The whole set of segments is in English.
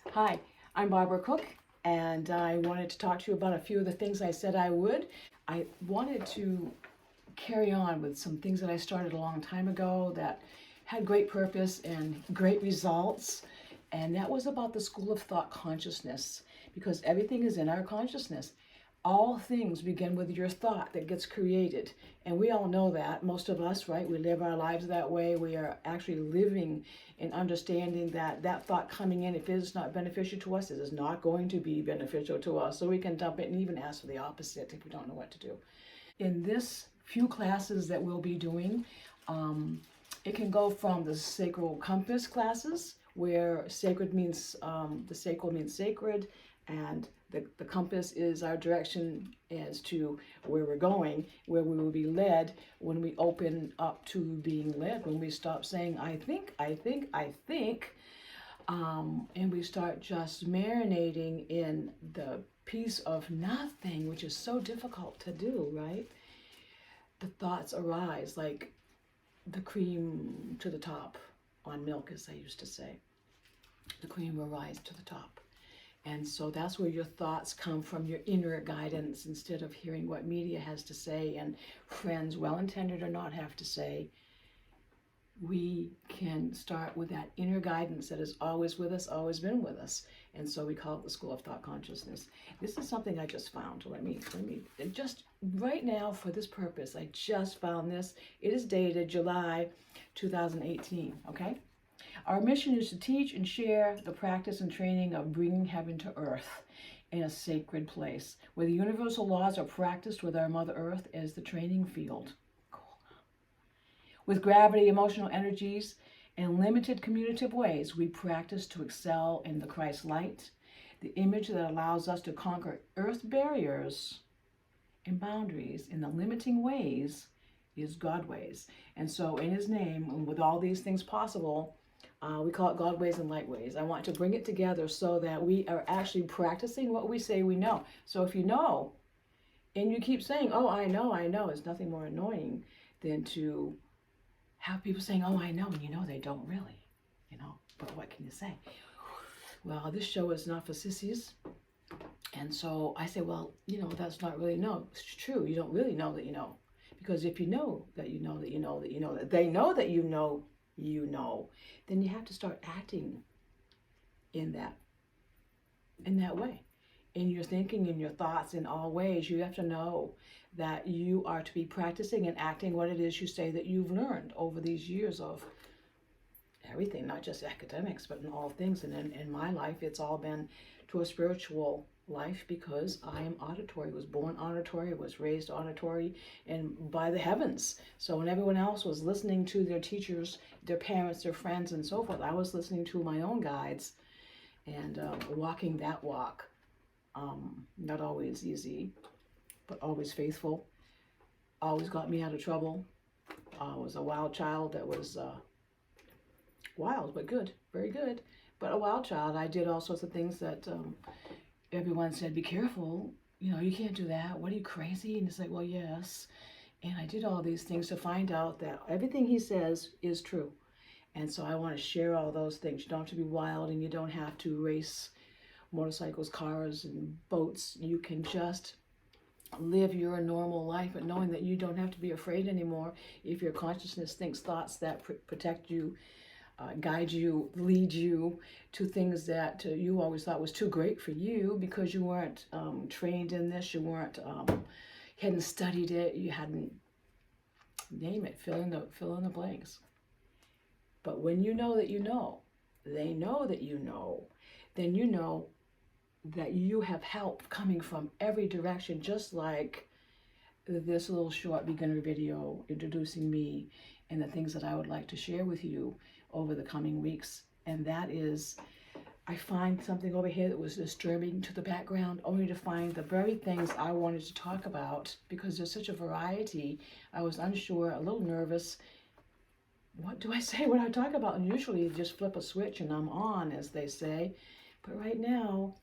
Hi, I'm Barbara Cook, and I wanted to talk to you about a few of the things I said I would. I wanted to carry on with some things that I started a long time ago that had great purpose and great results, and that was about the school of thought consciousness, because everything is in our consciousness. All things begin with your thought that gets created. And we all know that, most of us, right? We live our lives that way. We are actually living and understanding that that thought coming in, if it is not beneficial to us, it is not going to be beneficial to us. So we can dump it and even ask for the opposite if we don't know what to do. In this few classes that we'll be doing, it can go from the sacral compass classes, where sacred means, the sacral means sacred, and the compass is our direction as to where we're going, where we will be led when we open up to being led, when we stop saying, I think, and we start just marinating in the piece of nothing, which is so difficult to do, right? The thoughts arise like the cream to the top on milk, as I used to say. The cream will rise to the top. And so that's where your thoughts come from, your inner guidance, instead of hearing what media has to say and friends, well-intended or not, have to say. We can start with that inner guidance that is always with us, always been with us. And so we call it the School of Thought Consciousness. This is something I just found. Let me just right now for this purpose, I just found this. It is dated July 2018, okay? Our mission is to teach and share the practice and training of bringing heaven to earth in a sacred place, where the universal laws are practiced with our Mother Earth as the training field. With gravity, emotional energies, and limited communicative ways, we practice to excel in the Christ light, the image that allows us to conquer earth barriers and boundaries in the limiting ways is God ways. And so in his name, and with all these things possible, we call it God ways and light ways. I want to bring it together so that we are actually practicing what we say we know. So if you know, and you keep saying, oh, I know, it's nothing more annoying than to have people saying, oh, I know, and you know they don't really, but what can you say? Well, this show is not for sissies. And so I say, well, that's not really no. It's true. You don't really know that you know. Because if you know that you know that you know that you know that they know that you know, then you have to start acting in that way. In your thinking, in your thoughts, in all ways, you have to know that you are to be practicing and acting what it is you say that you've learned over these years of everything, not just academics, but in all things. And in my life, it's all been to a spiritual life, because I am auditory, was born auditory, was raised auditory, and by the heavens. So when everyone else was listening to their teachers, their parents, their friends, and so forth, I was listening to my own guides and walking that walk. Not always easy, but always faithful. Always got me out of trouble. I was a wild child that was wild, but good, very good. But a wild child. I did all sorts of things that everyone said, be careful. You can't do that. What, are you crazy? And it's like, well, yes. And I did all these things to find out that everything he says is true. And so I want to share all those things. You don't have to be wild, and you don't have to race motorcycles, cars, and boats. You can just live your normal life, but knowing that you don't have to be afraid anymore if your consciousness thinks thoughts that protect you, guide you, lead you to things that you always thought was too great for you, because you weren't trained in this, you hadn't studied it, you hadn't, name it, fill in the blanks. But when you know that you know, they know that you know, then you know that you have help coming from every direction, just like this little short beginner video introducing me and the things that I would like to share with you over the coming weeks. And that is, I find something over here that was disturbing to the background, only to find the very things I wanted to talk about, because there's such a variety. I was unsure, a little nervous. What do I say when I talk about? And usually you just flip a switch and I'm on, as they say. But right now,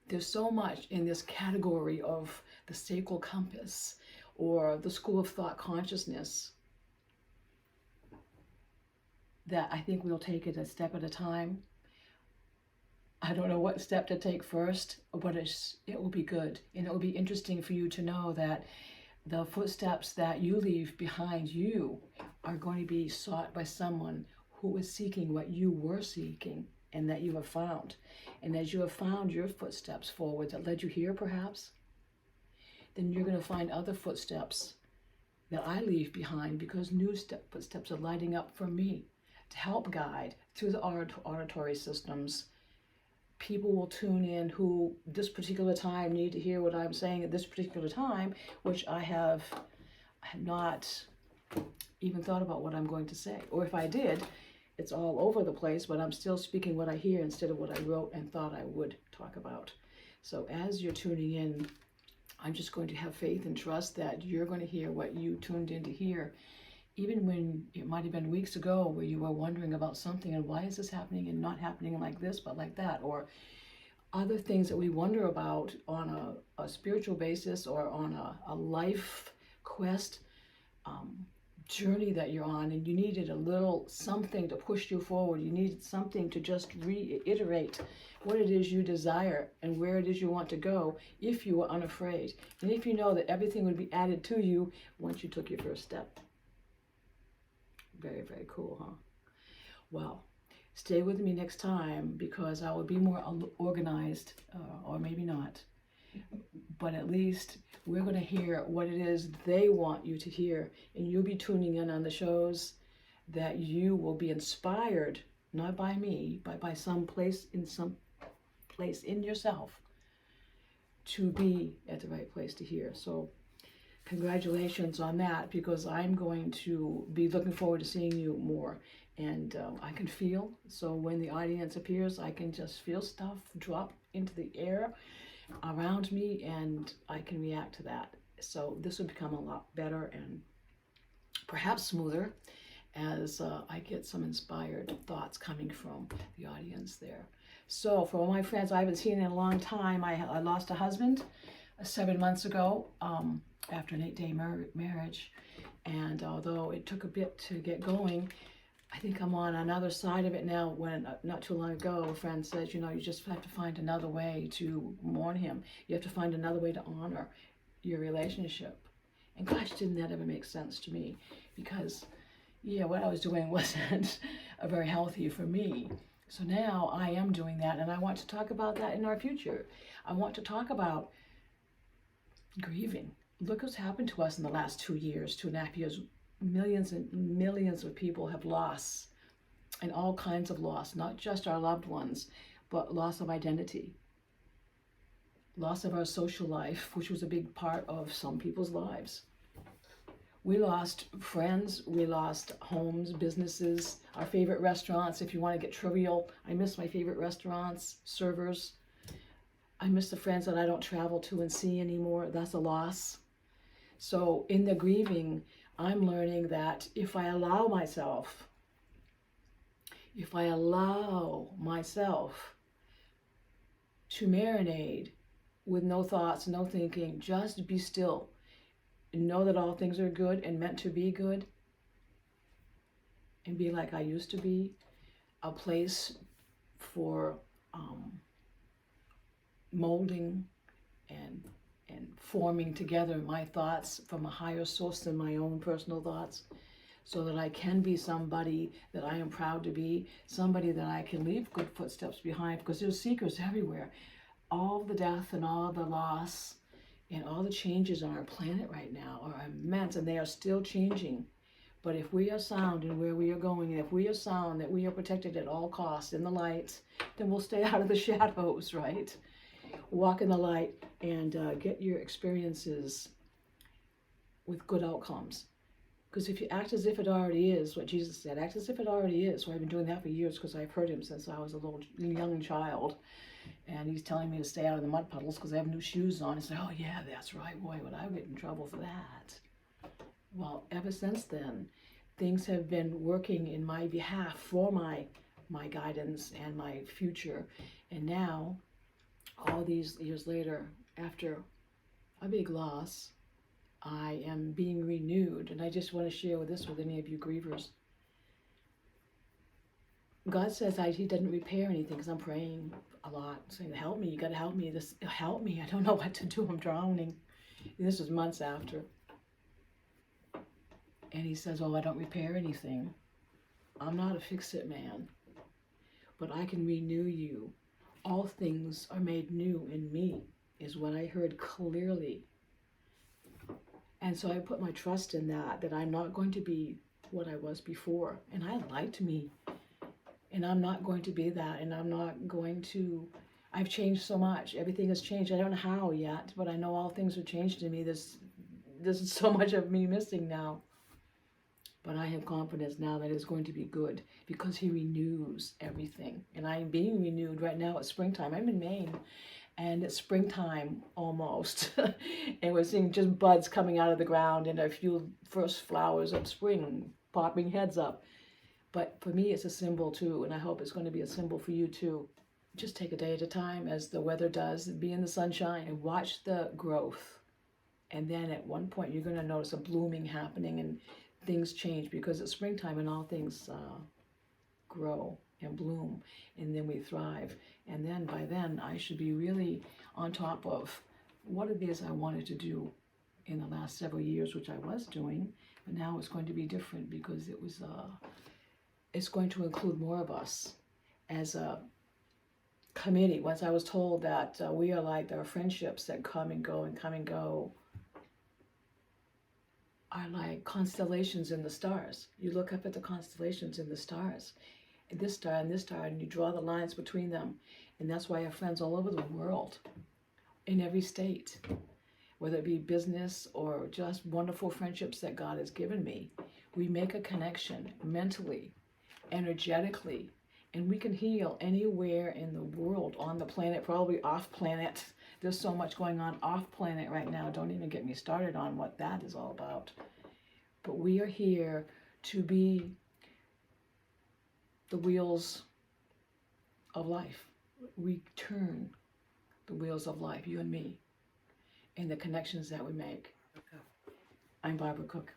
there's so much in this category of the sacral compass or the school of thought consciousness that I think we'll take it a step at a time. I don't know what step to take first, but it will be good. And it will be interesting for you to know that the footsteps that you leave behind you are going to be sought by someone who is seeking what you were seeking and that you have found. And as you have found your footsteps forward that led you here, perhaps, then you're going to find other footsteps that I leave behind because new footsteps are lighting up for me to help guide through the auditory systems. People will tune in who this particular time need to hear what I'm saying at this particular time, which I have not even thought about what I'm going to say. Or if I did, it's all over the place, but I'm still speaking what I hear instead of what I wrote and thought I would talk about. So as you're tuning in, I'm just going to have faith and trust that you're going to hear what you tuned in to hear, even when it might have been weeks ago where you were wondering about something and why is this happening and not happening like this but like that, or other things that we wonder about on a spiritual basis or on a life quest journey that you're on, and you needed a little something to push you forward. You needed something to just reiterate what it is you desire and where it is you want to go if you were unafraid, and if you know that everything would be added to you once you took your first step. Very, very cool, huh? Well, stay with me next time because I will be more organized, or maybe not, but at least we're going to hear what it is they want you to hear, and you'll be tuning in on the shows that you will be inspired, not by me, but by some place in yourself to be at the right place to hear. So congratulations on that, because I'm going to be looking forward to seeing you more. And I can feel, so when the audience appears, I can just feel stuff drop into the air around me, and I can react to that. So this will become a lot better and perhaps smoother as I get some inspired thoughts coming from the audience there. So for all my friends I haven't seen in a long time, I lost a husband 7 months ago after an 8-day marriage. And although it took a bit to get going, I think I'm on another side of it now. When not too long ago, a friend says, you just have to find another way to mourn him. You have to find another way to honor your relationship. And gosh, didn't that ever make sense to me? Because, yeah, what I was doing wasn't very healthy for me. So now I am doing that, and I want to talk about that in our future. I want to talk about grieving. Look what's happened to us in the last 2 years, 2.5 years. Millions and millions of people have lost, and all kinds of loss, not just our loved ones, but loss of identity, loss of our social life, which was a big part of some people's lives. We lost friends, we lost homes, businesses, our favorite restaurants. If you want to get trivial, I miss my favorite restaurants, servers. I miss the friends that I don't travel to and see anymore. That's a loss. So in the grieving, I'm learning that if I allow myself to marinate with no thoughts, no thinking, just be still, and know that all things are good and meant to be good, and be like I used to be, a place for molding and forming together my thoughts from a higher source than my own personal thoughts, so that I can be somebody that I am proud to be, somebody that I can leave good footsteps behind, because there's seekers everywhere. All the death and all the loss and all the changes on our planet right now are immense, and they are still changing. But if we are sound in where we are going, and if we are sound that we are protected at all costs in the light, then we'll stay out of the shadows, right? Walk in the light and get your experiences with good outcomes. Because if you act as if it already is, what Jesus said, act as if it already is. So I've been doing that for years, because I've heard him since I was a little young child. And he's telling me to stay out of the mud puddles because I have new shoes on. And say, oh yeah, that's right. Boy, would I get in trouble for that. Well, ever since then, things have been working in my behalf for my guidance and my future. And now, all these years later, after a big loss, I am being renewed. And I just want to share this with any of you grievers. God says He doesn't repair anything because I'm praying a lot, saying, help me, you got to help me, this, help me, I don't know what to do, I'm drowning. And this was months after. And He says, oh, I don't repair anything. I'm not a fix-it man, but I can renew you. All things are made new in me, is what I heard clearly. And so I put my trust in that I'm not going to be what I was before. And I liked me. And I'm not going to be that. And I'm not going to, I've changed so much. Everything has changed. I don't know how yet, but I know all things have changed in me. There's so much of me missing now. But I have confidence now that it's going to be good because He renews everything. And I am being renewed right now. It's springtime. I'm in Maine. And it's springtime almost. And we're seeing just buds coming out of the ground and a few first flowers of spring popping heads up. But for me, it's a symbol too. And I hope it's going to be a symbol for you too. Just take a day at a time as the weather does. Be in the sunshine and watch the growth. And then at one point, you're going to notice a blooming happening and things change because it's springtime and all things grow and bloom, and then we thrive. And then by then I should be really on top of what it is I wanted to do in the last several years, which I was doing, but now it's going to be different because it's going to include more of us as a committee. Once I was told that we are like our friendships that come and go and come and go are like constellations in the stars. You look up at the constellations in the stars, and this star and this star, and you draw the lines between them. And that's why I have friends all over the world, in every state, whether it be business or just wonderful friendships that God has given me. We make a connection mentally, energetically, and we can heal anywhere in the world, on the planet, probably off planet. There's so much going on off planet right now. Don't even get me started on what that is all about. But we are here to be the wheels of life. We turn the wheels of life, you and me, and the connections that we make. I'm Barbara Cook.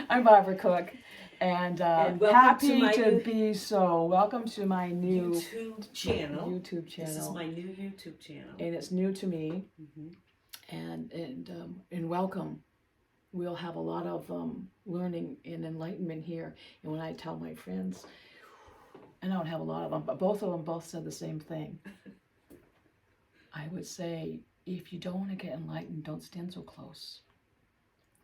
I'm Barbara Cook, and happy to be so. Welcome to my new YouTube channel. This is my new YouTube channel, and it's new to me. And welcome. We'll have a lot of learning and enlightenment here. And when I tell my friends, and I don't have a lot of them, but both of them both said the same thing. I would say, if you don't want to get enlightened, don't stand so close.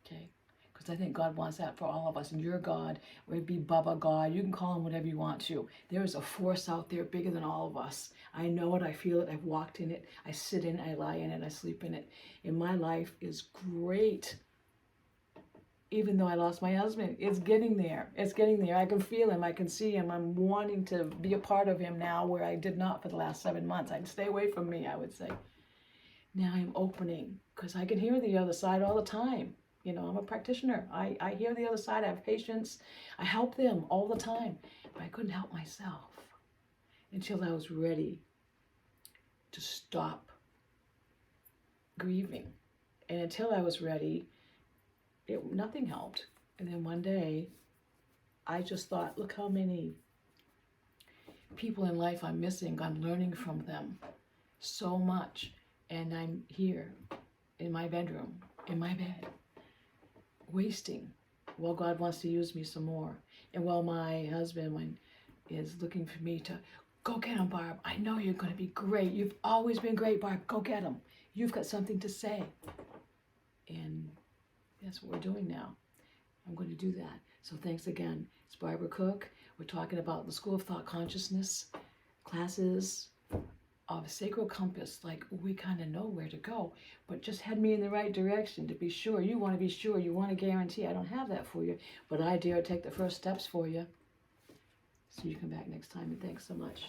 Okay? Because I think God wants that for all of us. And your God, or it'd be Baba God, you can call him whatever you want to. There is a force out there bigger than all of us. I know it, I feel it, I've walked in it, I sit in it, I lie in it, I sleep in it. And my life is great. Even though I lost my husband, it's getting there. It's getting there. I can feel him. I can see him. I'm wanting to be a part of him now where I did not for the last 7 months. I'd stay away from me, I would say. Now I'm opening because I can hear the other side all the time. You know, I'm a practitioner. I hear the other side. I have patients. I help them all the time. But I couldn't help myself until I was ready to stop grieving. And until I was ready, nothing helped. And then one day, I just thought, look how many people in life I'm missing. I'm learning from them so much. And I'm here in my bedroom, in my bed, wasting while God wants to use me some more. And while my husband is looking for me to, go get him, Barb. I know you're going to be great. You've always been great, Barb. Go get him. You've got something to say. And that's what we're doing now. I'm going to do that. So thanks again. It's Barbara Cook. We're talking about the School of Thought Consciousness classes of Sacred Compass. Like, we kind of know where to go, but just head me in the right direction to be sure. You want to be sure. You want to guarantee. I don't have that for you, but I dare take the first steps for you. See you come back next time, and thanks so much.